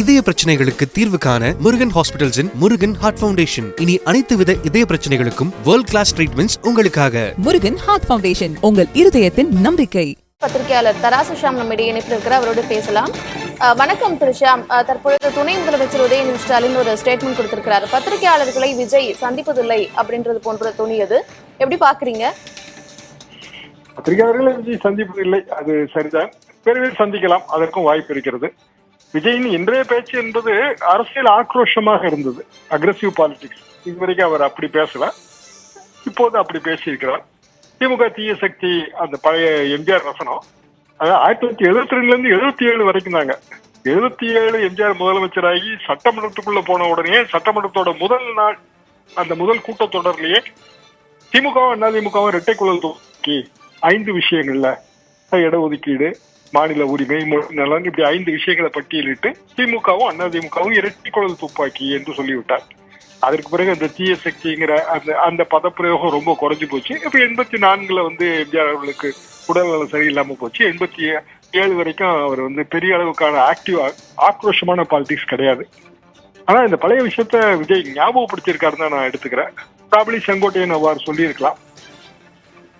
இதய பிரச்சனைகளுக்கு தீர்வு காண முருகன் ஹாஸ்பிடல்ஸின் முருகன் ஹார்ட் ஃபவுண்டேஷன். இனி அனைத்து வித இதய பிரச்சனைகளுக்கும் வேர்ல்ட் கிளாஸ் ட்ரீட்மெண்ட்ஸ் உங்களுக்காக. முருகன் ஹார்ட் ஃபவுண்டேஷன், உங்கள் இருதயத்தின் நம்பிக்கை. பத்திரிகையாளர் தராசு ஷாம் நம்மிடையே இணைப்பில் இருக்கிற அவரோடு பேசலாம். வணக்கம் திரு ஷாம். தற்பொழுது துணை முதலமைச்சர் உதயநிதி ஸ்டாலின் ஒரு ஸ்டேட்மெண்ட் கொடுத்திருக்கிறார். பத்திரிகையாளர்களை விஜய் சந்திப்பதில்லை அப்படின்றது போன்ற துணியது எப்படி பாக்குறீங்க? பத்திரிகையாளர்களை விஜய் சந்திப்பதில்லை, அது சரிதான். விரைவில் சந்திக்கலாம், அதற்கும் வாய்ப்பு இருக்கிறது. விஜயின் இன்றைய பேச்சு என்பது அரசியல் ஆக்ரோஷமாக இருந்தது, அக்ரெசிவ் பாலிடிக்ஸ். இதுவரைக்கும் அவர் அப்படி பேசல, இப்போது அப்படி பேசியிருக்கிறார். திமுக தீய சக்தி, அந்த பழைய எம்ஜிஆர் வசனம், அதாவது 1972 77 வரைக்கும் தாங்க. 77 எம்ஜிஆர் முதலமைச்சராகி சட்டமன்றத்துக்குள்ள போன உடனே சட்டமன்றத்தோட முதல் நாள், அந்த முதல் கூட்டத்தொடர்லயே திமுகவும் அதிமுகவும் இரட்டை குழல் தூக்கி 5 விஷயங்கள்ல இடஒதுக்கீடு, மாநில உரிமை, மொழி நலன், இப்படி 5 விஷயங்களை பட்டியலிட்டு திமுகவும் அதிமுகவும் இரட்டை குழல் துப்பாக்கி என்று சொல்லிவிட்டார். அதற்கு பிறகு அந்த தீய சக்திங்கிற அந்த பதப்பிரயோகம் ரொம்ப குறைஞ்சு போச்சு. இப்ப 84 எம்ஜிஆர் அவர்களுக்கு உடல்நலம் சரியில்லாம போச்சு. 87 வரைக்கும் அவர் பெரிய அளவுக்கான ஆக்ரோஷமான பாலிடிக்ஸ் கிடையாது. ஆனா இந்த பழைய விஷயத்த விஜய் ஞாபகப்படுத்தியிருக்காருன்னு தான் நான் எடுத்துக்கிறேன். ப்ராபபிலி செங்கோட்டையன் அவ்வாறு சொல்லியிருக்கலாம்.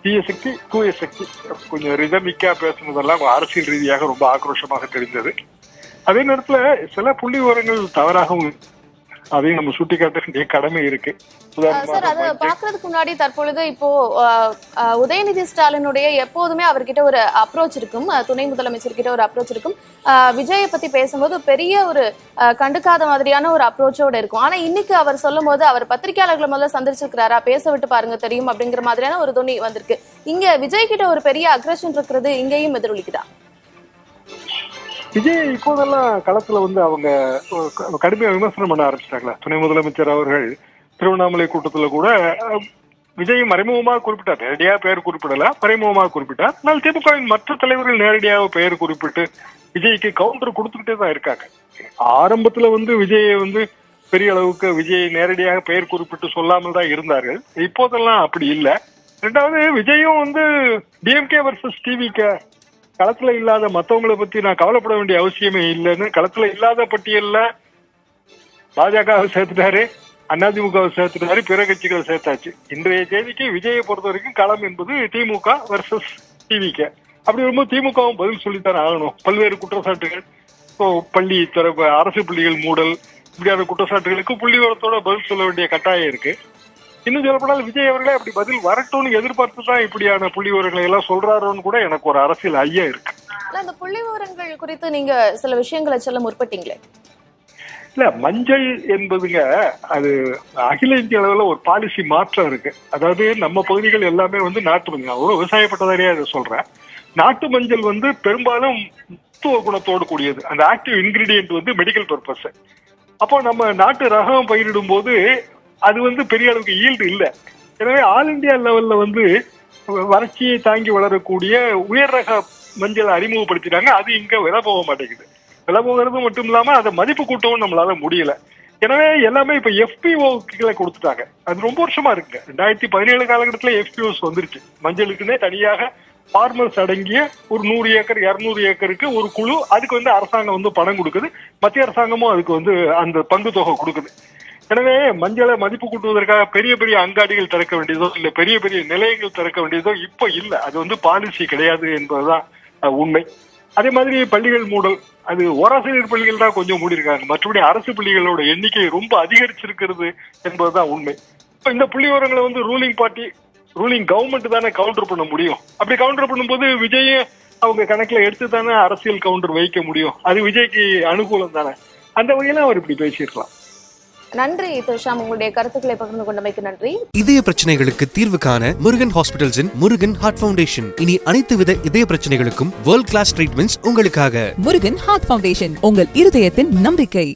தீய சக்தி, தூய சக்தி, கொஞ்சம் ரிதமிக்கா பேசுனதெல்லாம் அரசியல் ரீதியாக ரொம்ப ஆக்ரோஷமாக தெரிந்தது. அதே நேரத்துல சில புள்ளி விவரங்கள் தவறாகவும், அதையும் நம்ம சுட்டிக்காட்ட வேண்டிய கடமை இருக்கு. சார், அதை பாக்குறதுக்கு முன்னாடி தற்பொழுது இப்போ உதயநிதி ஸ்டாலினுடைய எப்போதுமே அவர்கிட்ட ஒரு அப்ரோச் இருக்கும், துணை முதலமைச்சர் கிட்ட ஒரு அப்ரோச் இருக்கும். விஜயை பத்தி பேசும்போது பெரிய ஒரு கண்டுக்காத மாதிரியான ஒரு அப்ரோச்சோட இருக்கும். ஆனா இன்னைக்கு அவர் சொல்லும் போது அவர் பத்திரிகையாளர்களை முதல்ல சந்திச்சிருக்கிறாரா, பேச விட்டு பாருங்க தெரியும் அப்படிங்கிற மாதிரியான ஒரு துணி வந்திருக்கு. இங்க விஜய் கிட்ட ஒரு பெரிய அக்ரெஷன் இருக்கிறது இங்கேயும் எதிரொலிக்குதா? விஜய் இப்போதெல்லாம் களத்துல அவங்க கடுமையா விமர்சனம் பண்ண ஆரம்பிச்சிட்டாங்களா. துணை முதலமைச்சர் அவர்கள் திருவண்ணாமலை கூட்டத்துல கூட விஜய் மறைமுகமாக குறிப்பிட்டார், நேரடியாக பெயர் குறிப்பிடல, மறைமுகமாக குறிப்பிட்டார். ஆனால் திமுகவின் மற்ற தலைவர்கள் நேரடியாக பெயர் குறிப்பிட்டு விஜய்க்கு கவுண்டர் கொடுத்துக்கிட்டே தான் இருக்காங்க. ஆரம்பத்துல விஜயை பெரிய அளவுக்கு விஜய் நேரடியாக பெயர் குறிப்பிட்டு சொல்லாமல் தான் இருந்தார்கள். இப்போதெல்லாம் அப்படி இல்லை. ரெண்டாவது, விஜயும் டிஎம்கே வர்சஸ் டிவிகே, களத்துல இல்லாத மத்தவங்களை பத்தி நான் கவலைப்பட வேண்டிய அவசியமே இல்லைன்னு களத்துல இல்லாத பட்டியல்ல பாஜகவை சேர்த்துட்டாரு, அதிமுகவை சேர்த்துட்டாரு, பிற கட்சிகளை சேர்த்தாச்சு. இன்றைய தேதிக்கு விஜயை பொறுத்த வரைக்கும் களம் என்பது திமுக வர்சஸ் டிவிகே. அப்படி வரும்போது திமுகவும் பதில் சொல்லித்தானே ஆகணும். பல்வேறு குற்றச்சாட்டுகள், பள்ளி திறப்பு, அரசு பள்ளிகள் மூடல், இப்படியான குற்றச்சாட்டுகளுக்கு புள்ளி விவரத்தோட பதில் சொல்ல வேண்டிய கட்டாயம் இருக்கு. இன்னும் சொல்லப்படால் விஜய் அவர்களே அப்படி பதில் வரட்டும்னு எதிர்பார்த்து தான் இப்படியான புள்ளி விவரங்களை எல்லாம் சொல்றாரோன்னு கூட எனக்கு ஒரு அரசியல் ஐயா இருக்கு. அந்த புள்ளி விவரங்கள் குறித்து நீங்க சில விஷயங்களை சொல்ல முற்பட்டீங்களே. இல்ல, மஞ்சள் என்பதுங்க, அது அகில இந்திய அளவுல ஒரு பாலிசி மாற்றம் இருக்கு. அதாவது நம்ம பகுதிகள் எல்லாமே நாட்டு மஞ்சள், அவ்வளவு விவசாய பட்டதாரியா இதை சொல்றேன். நாட்டு மஞ்சள் பெரும்பாலும் மருத்துவ குணத்தோடு கூடியது. அந்த ஆக்டிவ் இன்கிரீடியன்ட் மெடிக்கல் பர்பஸ். அப்போ நம்ம நாட்டு ரகம் பயிரிடும் போது அது பெரிய அளவுக்கு ஈல்டு இல்லை. எனவே ஆல் இந்தியா லெவல்ல வறட்சியை தாங்கி வளரக்கூடிய உயர் ரக மஞ்சள் அறிமுகப்படுத்திட்டாங்க. அது இங்க விலை போக மாட்டேங்குது. விலை போகிறது மட்டும் இல்லாம அதை மதிப்பு கூட்டவும் நம்மளால முடியல. எனவே எல்லாமே இப்ப FPO கீழே கொடுத்துட்டாங்க. அது ரொம்ப வருஷமா இருக்கு. 2017 காலகட்டத்துல FPOs வந்துருச்சு. மஞ்சளுக்குன்னே தனியாக ஃபார்மர்ஸ் அடங்கிய ஒரு 100 ஏக்கர் 200 ஏக்கருக்கு ஒரு குழு. அதுக்கு அரசாங்கம் பணம் கொடுக்குது, மத்திய அரசாங்கமும் அதுக்கு அந்த பங்கு தொகை கொடுக்குது. எனவே மஞ்சளை மதிப்பு கூட்டுவதற்காக பெரிய பெரிய அங்காடிகள் திறக்க வேண்டியதோ இல்ல பெரிய பெரிய நிலையங்கள் திறக்க வேண்டியதோ இப்ப இல்ல. அது பாலிசி கிடையாது என்பதுதான் உண்மை. அதே மாதிரி பள்ளிகள் மூடல், அது ஓராசிரியர் பள்ளிகள் தான் கொஞ்சம் மூடியிருக்காங்க. மற்றபடி அரசு பள்ளிகளோட எண்ணிக்கை ரொம்ப அதிகரிச்சிருக்கிறது என்பதுதான் உண்மை. இப்ப இந்த புள்ளி விவரங்களை ரூலிங் பார்ட்டி, ரூலிங் கவர்மெண்ட் தானே கவுண்டர் பண்ண முடியும். அப்படி கவுண்டர் பண்ணும்போது விஜயை அவங்க கணக்குல எடுத்து தானே அரசியல் கவுண்டர் வைக்க முடியும். அது விஜய்க்கு அனுகூலம் தானே. அந்த வகையில அவர் இப்படி பேசியிருக்கலாம். நன்றி திரு ஷாம், உங்களுடைய கருத்துக்களை பகிர்ந்து கொண்டமைக்கு நன்றி. இதய பிரச்சனைகளுக்கு தீர்வு காண முருகன் ஹாஸ்பிடல்ஸின் முருகன் ஹார்ட் ஃபவுண்டேஷன். இனி அனைத்து வித இதய பிரச்சனைகளுக்கும் வேர்ல்ட் கிளாஸ் ட்ரீட்மெண்ட்ஸ் உங்களுக்காக. முருகன் ஹார்ட் ஃபவுண்டேஷன், உங்கள் இருதயத்தின் நம்பிக்கை.